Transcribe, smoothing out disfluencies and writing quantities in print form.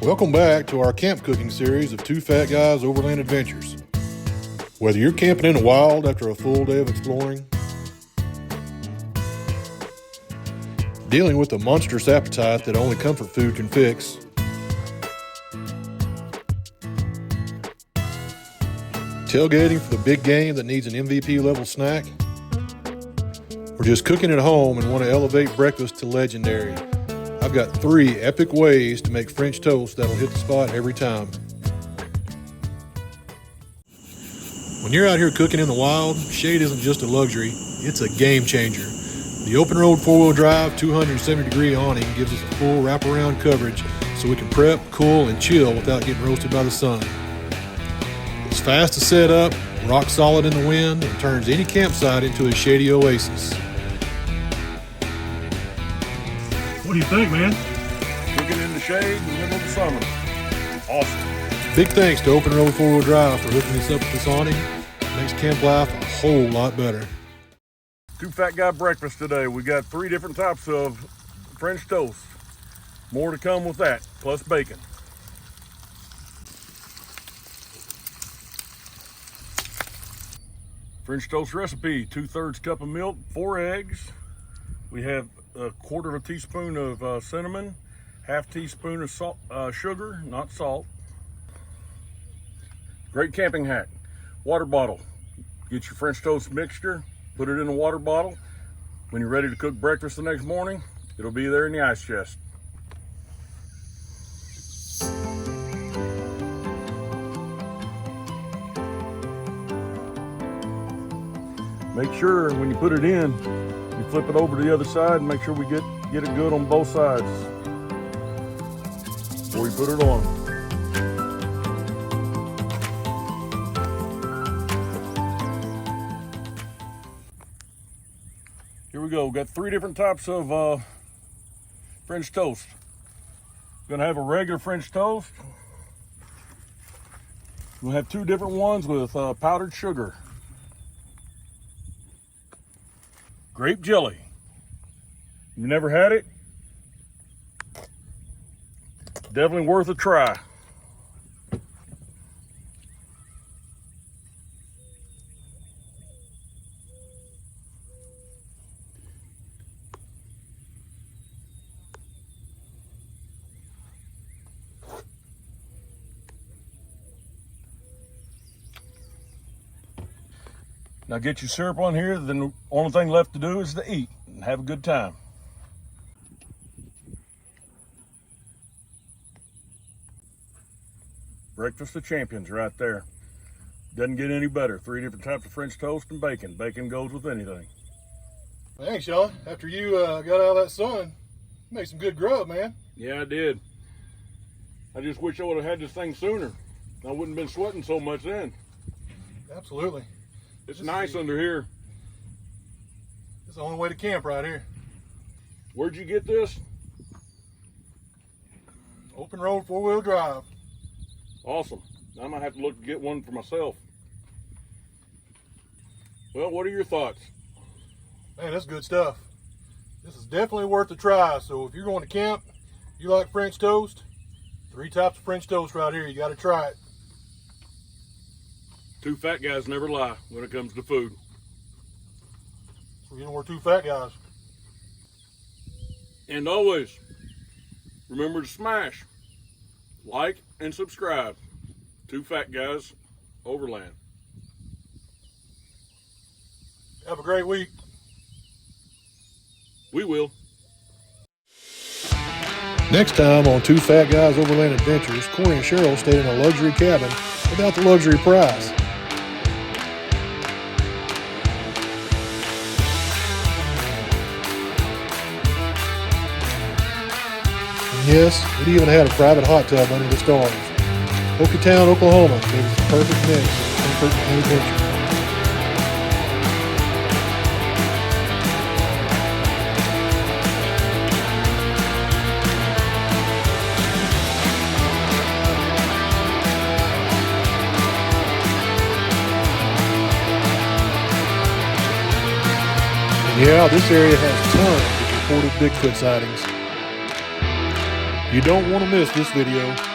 Welcome back to our camp cooking series of Two Fat Guys Overland Adventures. Whether you're camping in the wild after a full day of exploring, dealing with a monstrous appetite that only comfort food can fix, tailgating for the big game that needs an MVP level snack, or just cooking at home and want to elevate breakfast to legendary, I've got 3 epic ways to make French toast that'll hit the spot every time. When you're out here cooking in the wild, shade isn't just a luxury, it's a game changer. The open road 4-wheel drive 270-degree awning gives us a full wraparound coverage so we can prep, cool, and chill without getting roasted by the sun. It's fast to set up, rock solid in the wind, and turns any campsite into a shady oasis. What do you think, man? Cooking in the shade in the middle of the summer. Awesome. Big thanks to Open Road 4-wheel drive for hooking us up with this awning. It makes camp life a whole lot better. Two Fat Guy breakfast today. We got 3 different types of French toast. More to come with that, plus bacon. French toast recipe: 2/3 cup of milk, 4 eggs. We have a 1/4 teaspoon of cinnamon, 1/2 teaspoon of salt, sugar, not salt. Great camping hack: water bottle. Get your French toast mixture, put it in a water bottle. When you're ready to cook breakfast the next morning, it'll be there in the ice chest. Make sure when you put it in, you flip it over to the other side and make sure we get it good on both sides before you put it on. Here we go. We've got 3 different types of French toast. We're gonna have a regular French toast. We'll have 2 different ones with powdered sugar. Grape jelly. You never had it? Definitely worth a try. Now get your syrup on here, then the only thing left to do is to eat and have a good time. Breakfast of champions right there. Doesn't get any better. 3 different types of French toast and bacon. Bacon goes with anything. Thanks, Sean. After you got out of that sun, you made some good grub, man. Yeah, I did. I just wish I would have had this thing sooner. I wouldn't have been sweating so much then. Absolutely. It's nice under here. It's the only way to camp right here. Where'd you get this? Open road 4-wheel drive. Awesome. I might have to look to get one for myself. Well, what are your thoughts? Man, that's good stuff. This is definitely worth a try. So if you're going to camp, you like French toast, 3 types of French toast right here. You got to try it. 2 fat guys never lie when it comes to food. So you know we're 2 fat guys. And always, remember to smash, like, and subscribe. 2 Fat Guys Overland. Have a great week. We will. Next time on 2 Fat Guys Overland Adventures, Corey and Cheryl stayed in a luxury cabin without the luxury price. Yes, it even had a private hot tub under the stars. Town, Oklahoma gave us the perfect mix of comfort and adventure. Yeah, this area has tons of reported Bigfoot sightings. You don't want to miss this video.